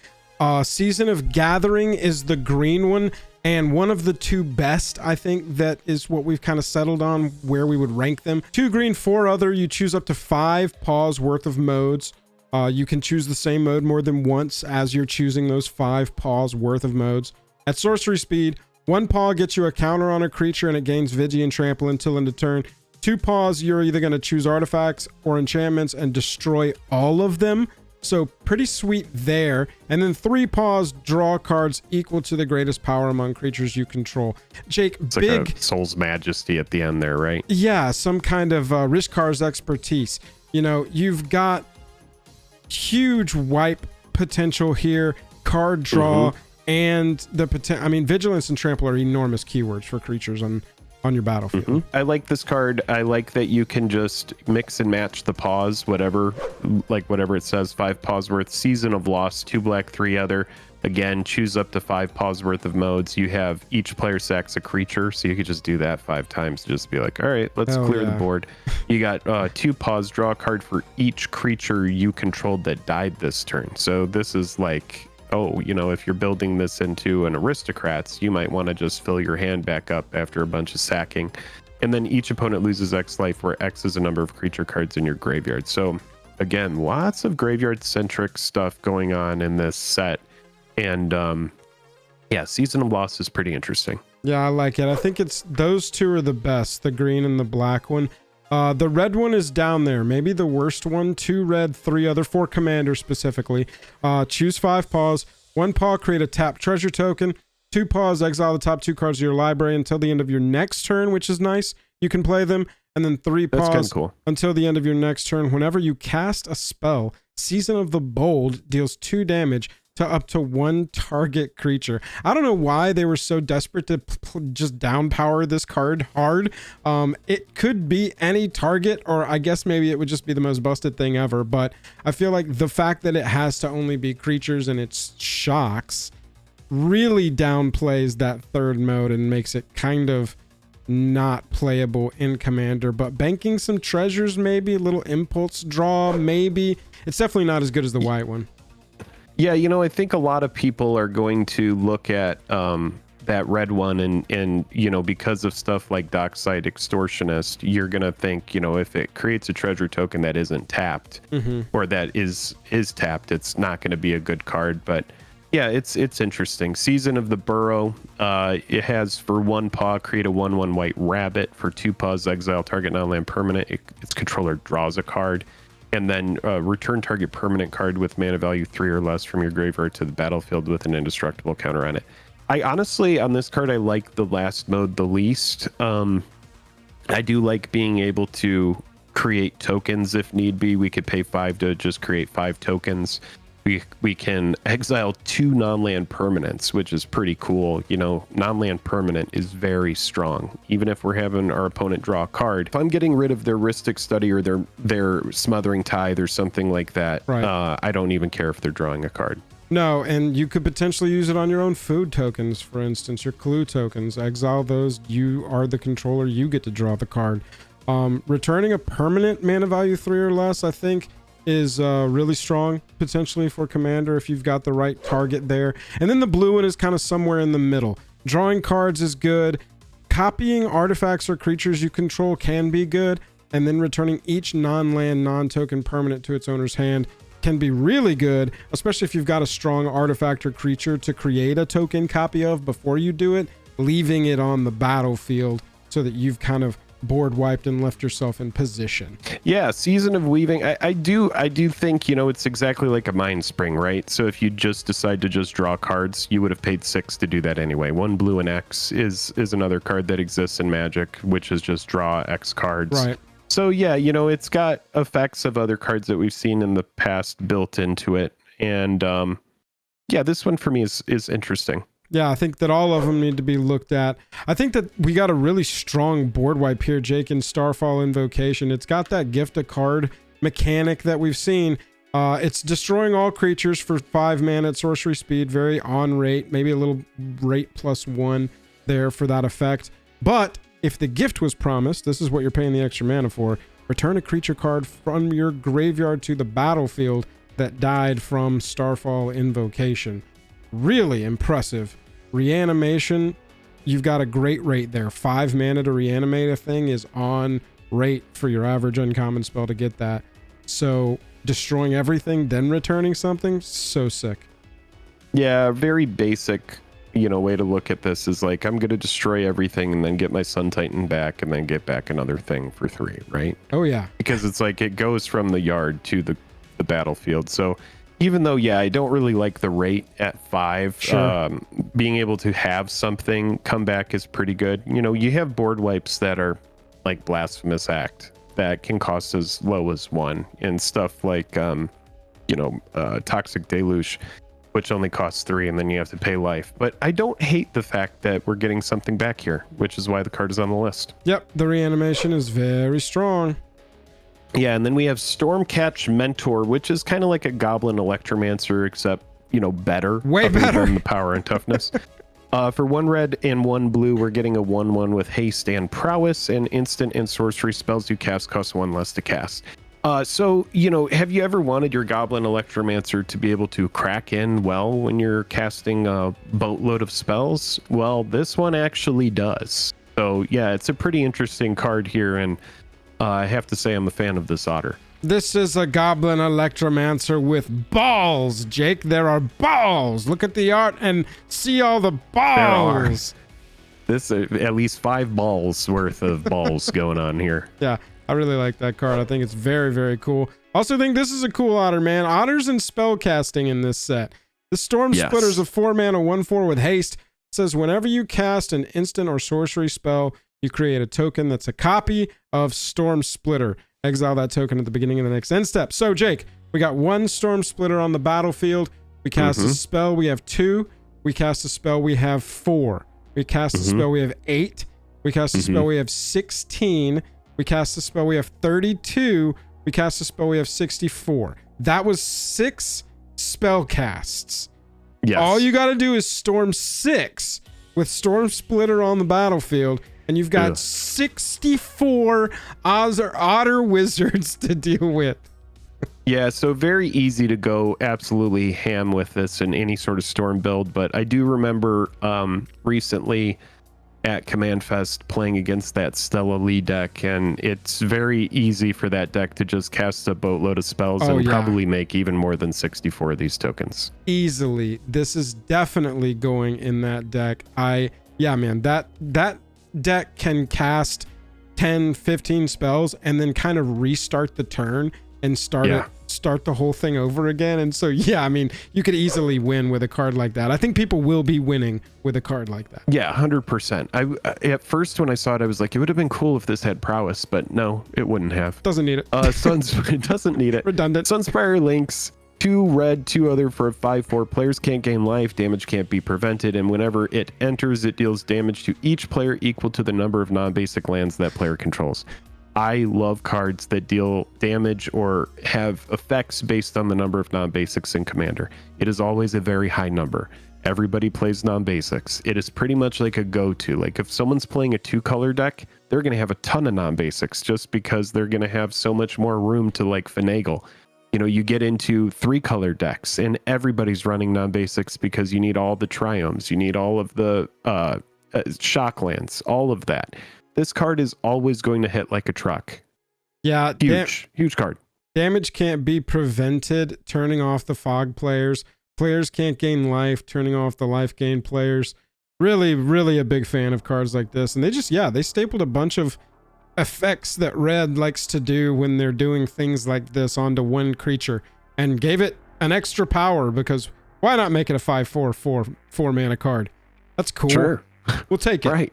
Season of Gathering is the green one, and one of the two best. I think that is what we've kind of settled on where we would rank them. 2 green, 4 other. You choose up to 5 paws worth of modes. You can choose the same mode more than once as you're choosing those 5 paws worth of modes. At sorcery speed, 1 paw gets you a counter on a creature and it gains Vigi and Trample until end of turn. 2 paws, you're either going to choose artifacts or enchantments and destroy all of them. So pretty sweet there. And then 3 paws, draw cards equal to the greatest power among creatures you control. Jake, it's big like a Soul's Majesty at the end there, right? Yeah, some kind of Rishkar's expertise. You know, you've got huge wipe potential here, card draw, and the potential. I mean, vigilance and trample are enormous keywords for creatures on your battlefield. I like this card. I like that you can just mix and match the paws, whatever it says, 5 paws worth. Season of Loss, 2 black, 3 other. Again, choose up to 5 paws worth of modes. You have each player sacks a creature, so you could just do that 5 times. Just be like, all right, let's clear the board. You got 2 paws, draw a card for each creature you controlled that died this turn. So this is like, oh, you know, if you're building this into an aristocrats, you might want to just fill your hand back up after a bunch of sacking. And then each opponent loses X life, where X is a number of creature cards in your graveyard. So again, lots of graveyard centric stuff going on in this set. And yeah, Season of Loss is pretty interesting. Yeah, I like it. I think it's those 2 are the best, the green and the black one. The red one is down there, maybe the worst one. 2 red, 3 other, for commander specifically. Choose 5 paws. 1 paw, create a tap treasure token. 2 paws, exile the top 2 cards of your library until the end of your next turn, which is nice. You can play them. And then 3 paws until the end of your next turn. Whenever you cast a spell, Season of the Bold deals 2 damage to up to 1 target creature. I don't know why they were so desperate to just downpower this card hard. It could be any target, or I guess maybe it would just be the most busted thing ever, but I feel like the fact that it has to only be creatures and its shocks really downplays that 3rd mode and makes it kind of not playable in Commander. But banking some treasures, maybe a little impulse draw, maybe. It's definitely not as good as the white one. Yeah, you know, I think a lot of people are going to look at that red one and you know, because of stuff like Dockside Extortionist, you're going to think, you know, if it creates a treasure token that isn't tapped or that is tapped, it's not going to be a good card. But yeah, it's interesting. Season of the Burrow, it has for 1 paw, create a 1/1 white rabbit. For 2 paws, exile target non-land permanent. Its controller draws a card. And then return target permanent card with mana value 3 or less from your graveyard to the battlefield with an indestructible counter on it. I honestly, on this card, I like the last mode the least. I do like being able to create tokens if need be. We could pay 5 to just create 5 tokens. We can exile 2 non-land permanents, which is pretty cool. You know, non-land permanent is very strong, even if we're having our opponent draw a card. If I'm getting rid of their Rhystic Study or their Smothering Tithe or something like that, I don't even care if they're drawing a card. No, and you could potentially use it on your own food tokens, for instance, your clue tokens. Exile those, you are the controller, you get to draw the card. Returning a permanent mana value 3 or less, I think, is really strong potentially for Commander if you've got the right target there. And then the blue one is kind of somewhere in the middle. Drawing cards is good. Copying artifacts or creatures you control can be good. And then returning each non-land, non-token permanent to its owner's hand can be really good, especially if you've got a strong artifact or creature to create a token copy of before you do it, leaving it on the battlefield so that you've kind of board wiped and left yourself in position. Yeah, Season of Weaving, I do think, you know, it's exactly like a Mind Spring, right? So if you just decide to just draw cards, you would have paid 6 to do that anyway. 1 blue and X is another card that exists in Magic, which is just draw X cards. Right. So yeah, you know, it's got effects of other cards that we've seen in the past built into it. And yeah, this one for me is interesting. Yeah, I think that all of them need to be looked at. I think that we got a really strong board wipe here, Jake, in Starfall Invocation. It's got that gift a card mechanic that we've seen. It's destroying all creatures for 5 mana at sorcery speed, very on rate, maybe a little rate +1 there for that effect. But if the gift was promised, this is what you're paying the extra mana for. Return a creature card from your graveyard to the battlefield that died from Starfall invocation. Really impressive. Reanimation, you've got a great rate there. 5 mana to reanimate a thing is on rate for your average uncommon spell to get that. So destroying everything, then returning something, so sick. Yeah, very basic, way to look at this is like, I'm going to destroy everything and then get my Sun Titan back and then get back another thing for 3, right? Oh, yeah. Because it's like it goes from the yard to the battlefield. So even though, I don't really like the rate at 5, sure. Being able to have something come back is pretty good. You have board wipes that are like Blasphemous Act that can cost as low as 1, and stuff like, Toxic Deluge, which only costs 3, and then you have to pay life. But I don't hate the fact that we're getting something back here, which is why the card is on the list. Yep, the reanimation is very strong. Yeah, and then we have Stormcatch Mentor, which is kind of like a Goblin Electromancer, except, better. Way better than the power and toughness. For 1 red and 1 blue, we're getting a 1/1 with haste and prowess, and instant and sorcery spells you cast cost 1 less to cast. So, have you ever wanted your Goblin Electromancer to be able to crack in well when you're casting a boatload of spells? Well, this one actually does. So, yeah, it's a pretty interesting card here, and I have to say I'm a fan of this otter. This is a Goblin Electromancer with balls, Jake. There are balls. Look at the art and see all the balls. This at least 5 balls worth of balls going on here. Yeah, I really like that card. I think it's very, very cool. Also think this is a cool otter, man. Otters and spell casting in this set. The Stormsplitter is a 4 mana 1/4 with haste. It says whenever you cast an instant or sorcery spell, you create a token that's a copy of Stormsplitter. Exile that token at the beginning of the next end step. So, Jake, we got 1 Stormsplitter on the battlefield. We cast a spell, we have 2. We cast a spell, we have 4. We cast a spell, we have 8. We cast a spell, we have 16. We cast a spell, we have 32. We cast a spell, we have 64. That was 6 spell casts. Yes. All you got to do is storm 6 with Stormsplitter on the battlefield, and you've got 64 otter wizards to deal with. Yeah, so very easy to go absolutely ham with this in any sort of storm build, but I do remember recently at Command Fest playing against that Stella Lee deck, and it's very easy for that deck to just cast a boatload of spells and probably make even more than 64 of these tokens. Easily. This is definitely going in that deck. Man, that deck can cast 10, 15 spells and then kind of restart the turn and start the whole thing over again. And so, you could easily win with a card like that. I think people will be winning with a card like that. Yeah, 100%. At first when I saw it, I was like, it would have been cool if this had prowess, but no, it wouldn't have. Doesn't need it. It doesn't need it. Redundant. Sunspire links 2 red, 2 other for a 5/4. Players can't gain life, damage can't be prevented, and whenever it enters, it deals damage to each player equal to the number of non-basic lands that player controls. I love cards that deal damage or have effects based on the number of non-basics in Commander. It is always a very high number. Everybody plays non-basics. It is pretty much like a go-to. Like if someone's playing a 2-color deck, they're going to have a ton of non-basics just because they're going to have so much more room to like finagle. You get into 3-color decks and everybody's running non-basics because you need all the triomes. You need all of the shock lands, all of that. This card is always going to hit like a truck. Yeah. Huge card. Damage can't be prevented, turning off the fog players. Players can't gain life, turning off the life gain players. Really, really a big fan of cards like this. And they stapled a bunch of effects that red likes to do when they're doing things like this onto one creature and gave it an extra power, because why not make it a 5/4 4 mana card? That's cool. Sure. We'll take it. Right.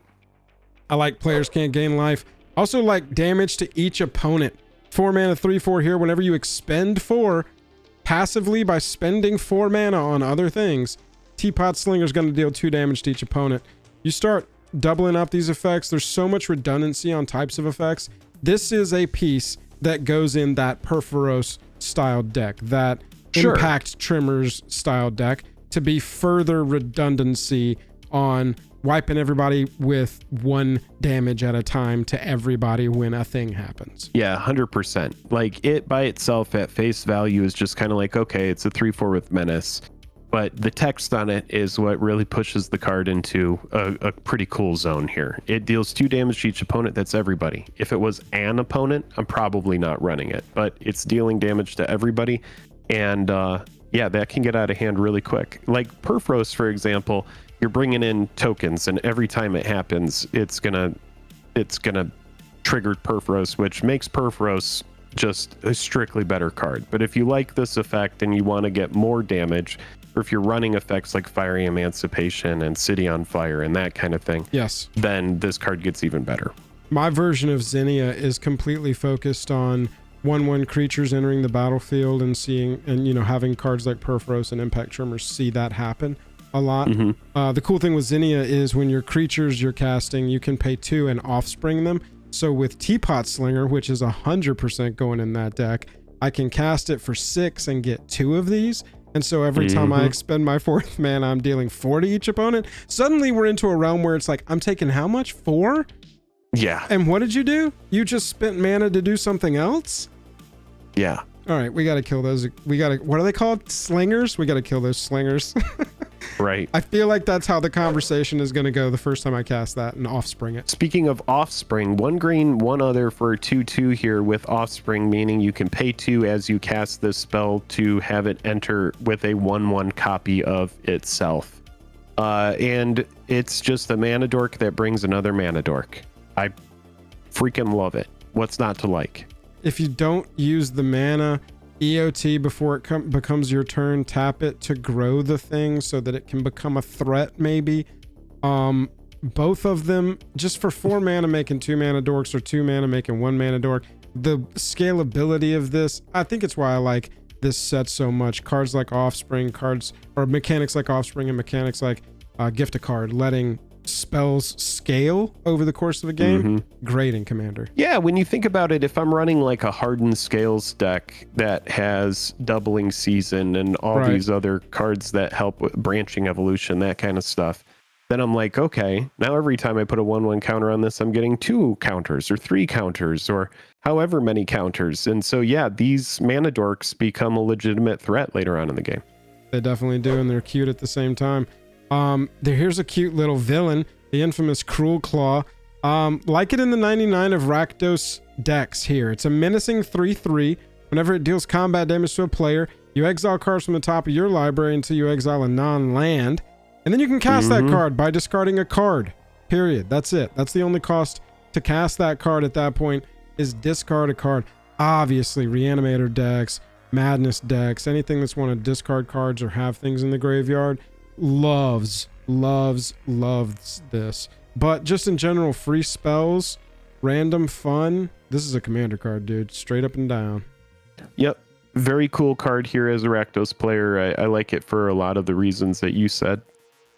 I like players can't gain life. Also like damage to each opponent. 4 mana 3/4 here. Whenever you expend 4 passively by spending 4 mana on other things, Teapot Slinger is going to deal 2 damage to each opponent. You start doubling up these effects. There's so much redundancy on types of effects. This is a piece that goes in that Perforos style deck, that Impact Trimmers style deck, to be further redundancy on wiping everybody with 1 damage at a time to everybody when a thing happens. Yeah, 100%. Like, it by itself at face value is just kind of like, okay, it's a 3/4 with menace, but the text on it is what really pushes the card into a pretty cool zone here. It deals 2 damage to each opponent. That's everybody. If it was an opponent, I'm probably not running it, but it's dealing damage to everybody. And yeah, that can get out of hand really quick. Like Perforos, for example, you're bringing in tokens, and every time it happens, it's gonna trigger Perforos, which makes Perforos just a strictly better card. But if you like this effect and you want to get more damage, or if you're running effects like Fiery Emancipation and City on Fire and that kind of thing, yes, then this card gets even better. My version of Zinnia is completely focused on 1/1 creatures entering the battlefield and seeing, and having cards like Perforos and Impact Tremors see that happen a lot. The cool thing with Zinnia is when your creatures you're casting, you can pay 2 and offspring them. So with Teapot Slinger, which is 100% going in that deck, I can cast it for 6 and get 2 of these. And so every time I expend my 4th mana, I'm dealing 4 to each opponent. Suddenly we're into a realm where it's like, I'm taking how much? 4? Yeah. And what did you do? You just spent mana to do something else? Yeah. All right, we got to kill those. What are they called? Slingers? We got to kill those slingers. Right. I feel like that's how the conversation is going to go the first time I cast that and offspring it. Speaking of offspring, 1 green, 1 other for a 2/2 here with offspring, meaning you can pay 2 as you cast this spell to have it enter with a 1/1 copy of itself. And it's just a mana dork that brings another mana dork. I freaking love it. What's not to like? If you don't use the mana, EOT before it becomes your turn, tap it to grow the thing so that it can become a threat maybe. Both of them, just for 4 mana making 2 mana dorks or 2 mana making 1 mana dork. The scalability of this, I think it's why I like this set so much. Cards like Offspring, or mechanics like Offspring and mechanics like Gift a Card, letting spells scale over the course of the game. Great in Commander. Yeah, when you think about it, if I'm running like a Hardened Scales deck that has Doubling Season and all these other cards that help with branching evolution, that kind of stuff, then I'm like, okay, now every time I put a 1/1 counter on this, I'm getting 2 counters or 3 counters or however many counters. And so yeah, these mana dorks become a legitimate threat later on in the game. They definitely do, and they're cute at the same time. Here's a cute little villain, the infamous Cruel Claw. Like it in the 99 of Rakdos decks here. It's a menacing 3/3. Whenever it deals combat damage to a player, you exile cards from the top of your library until you exile a non-land. And then you can cast that card by discarding a card. Period. That's it. That's the only cost to cast that card at that point, is discard a card. Obviously, Reanimator decks, Madness decks, anything that's want to discard cards or have things in the graveyard, loves this. But just in general, free spells, random fun. This is a Commander card, dude. Straight up and down. Yep. Very cool card here as a Rakdos player. I like it for a lot of the reasons that you said.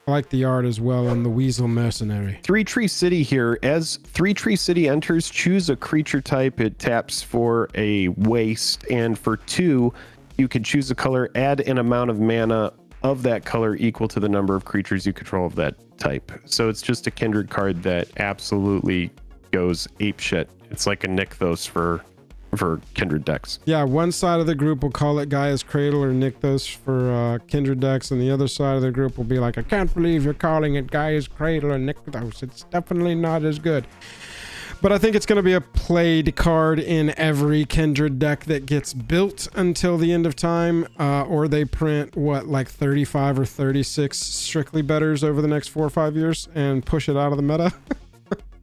I like the art as well on the Weasel Mercenary. 3 Tree City here. As 3 Tree City enters, choose a creature type. It taps for a waste, and for 2, you can choose a color, add an amount of mana of that color equal to the number of creatures you control of that type. So it's just a kindred card that absolutely goes apeshit. It's like a Nykthos for kindred decks. Yeah, one side of the group will call it Gaia's Cradle or Nykthos for kindred decks, and the other side of the group will be like, I can't believe you're calling it Gaia's Cradle or Nykthos. It's definitely not as good. But I think it's going to be a played card in every kindred deck that gets built until the end of time, or they print, like 35 or 36 Strictly Betters over the next 4 or 5 years and push it out of the meta.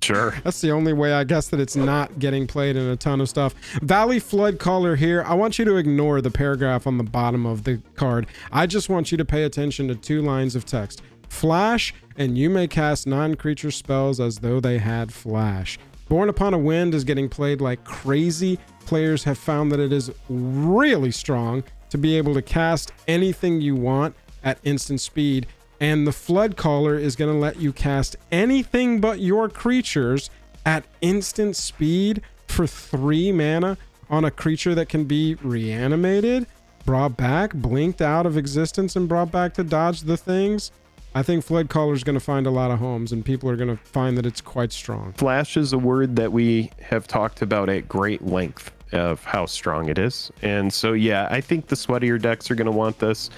Sure. That's the only way, I guess, that it's not getting played in a ton of stuff. Valley Flood Caller here. I want you to ignore the paragraph on the bottom of the card. I just want you to pay attention to 2 lines of text. Flash, and you may cast non-creature spells as though they had flash. Born Upon a Wind is getting played like crazy. Players have found that it is really strong to be able to cast anything you want at instant speed. And the Flood Caller is going to let you cast anything but your creatures at instant speed for 3 mana on a creature that can be reanimated, brought back, blinked out of existence, and brought back to dodge the things. I think Flood Caller is going to find a lot of homes, and people are going to find that it's quite strong. Flash is a word that we have talked about at great length of how strong it is. And so, yeah, I think the sweatier decks are going to want this.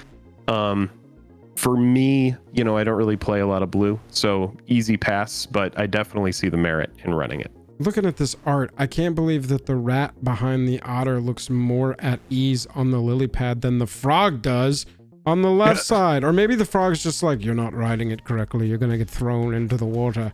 For me, I don't really play a lot of blue, so easy pass, but I definitely see the merit in running it. Looking at this art, I can't believe that the rat behind the otter looks more at ease on the lily pad than the frog does on the left side. Or maybe the frog's just like, you're not riding it correctly. You're going to get thrown into the water.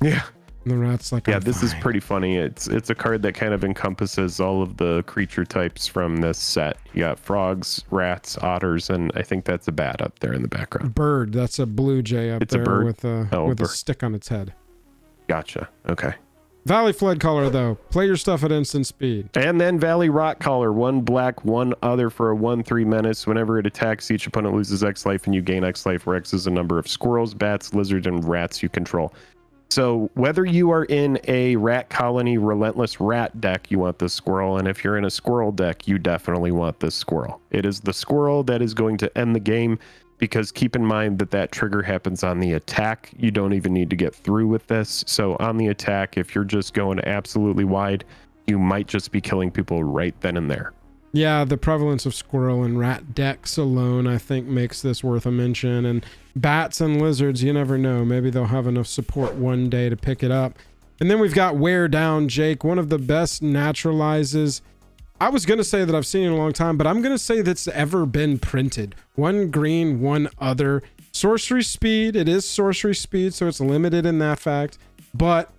Yeah. And the rat's like, yeah, this is pretty funny. It's a card that kind of encompasses all of the creature types from this set. You got frogs, rats, otters, and I think that's a bat up there in the background. Bird. That's a blue jay up it's there a bird? with a stick on its head. Gotcha. Okay. Valley Flood Caller, though. Play your stuff at instant speed. And then Valley Rot Caller. 1 black, 1 other for a 1/3 menace. Whenever it attacks, each opponent loses X life and you gain X life, where X is the number of squirrels, bats, lizards, and rats you control. So whether you are in a rat colony relentless rat deck, you want this squirrel. And if you're in a squirrel deck, you definitely want this squirrel. It is the squirrel that is going to end the game. Because keep in mind that trigger happens on the attack. You don't even need to get through with this. So on the attack, if you're just going absolutely wide, you might just be killing people right then and there. Yeah, the prevalence of squirrel and rat decks alone, I think, makes this worth a mention. And bats and lizards, you never know. Maybe they'll have enough support one day to pick it up. And then we've got Wear Down Jake, one of the best naturalizes. I was going to say that I've seen it in a long time, but I'm going to say that's ever been printed. 1 green, 1 other. Sorcery speed. It is sorcery speed, so it's limited in that fact. But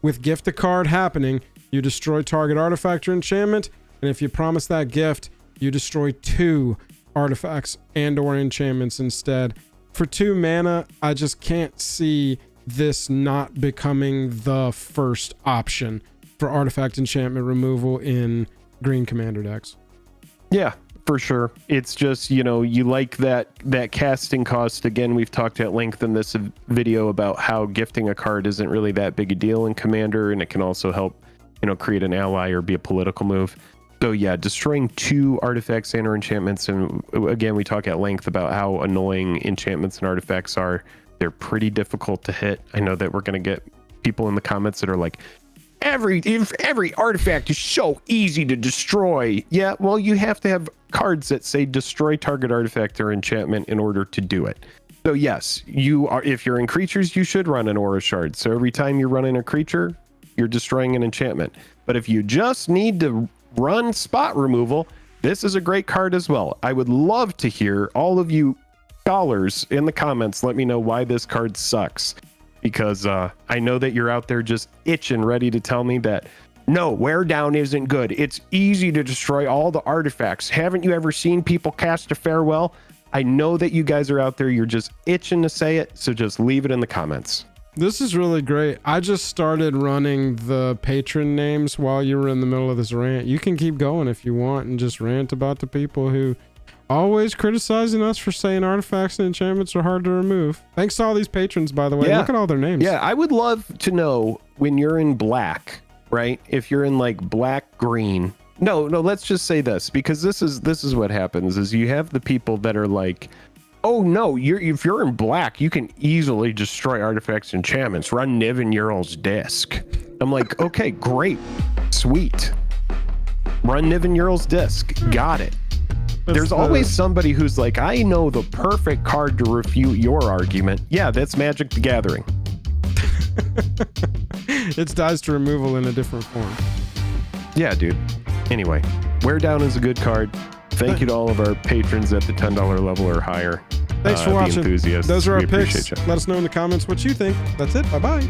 with gift a card happening, you destroy target artifact or enchantment. And if you promise that gift, you destroy 2 artifacts and or enchantments instead. For 2 mana, I just can't see this not becoming the first option for artifact enchantment removal in green commander decks. Yeah, for sure. It's just, you like that casting cost. Again, we've talked at length in this video about how gifting a card isn't really that big a deal in commander, and it can also help, create an ally or be a political move. So yeah, destroying 2 artifacts and or enchantments, and again, we talk at length about how annoying enchantments and artifacts are. They're pretty difficult to hit. I know that we're going to get people in the comments that are like, every artifact is so easy to destroy. Yeah, well, you have to have cards that say destroy target artifact or enchantment in order to do it. So yes, if you're in creatures, you should run an aura shard. So every time you're running a creature, you're destroying an enchantment. But if you just need to run spot removal, this is a great card as well. I would love to hear all of you scholars in the comments let me know why this card sucks. Because I know that you're out there just itching, ready to tell me that, no, Wear Down isn't good. It's easy to destroy all the artifacts. Haven't you ever seen people cast a Farewell? I know that you guys are out there. You're just itching to say it. So just leave it in the comments. This is really great. I just started running the patron names while you were in the middle of this rant. You can keep going if you want and just rant about the people who always criticizing us for saying artifacts and enchantments are hard to remove. Thanks to all these patrons, by the way. Yeah. Look at all their names. Yeah, I would love to know when you're in black, right? If you're in like black, green. No, let's just say this, because this is what happens is you have the people that are like, oh no, if you're in black, you can easily destroy artifacts and enchantments. Run Niven Ural's Disc. I'm like, okay, great. Sweet. Run Niven Ural's Disc. Got it. There's always somebody who's like, I know the perfect card to refute your argument. Yeah, that's Magic the Gathering. It's dies to removal in a different form. Yeah, dude. Anyway, Wear Down is a good card. Thank you to all of our patrons at the $10 level or higher. Thanks for watching. Enthusiasts. Those are our We picks. appreciate you. Let us know in the comments what you think. That's it. Bye-bye.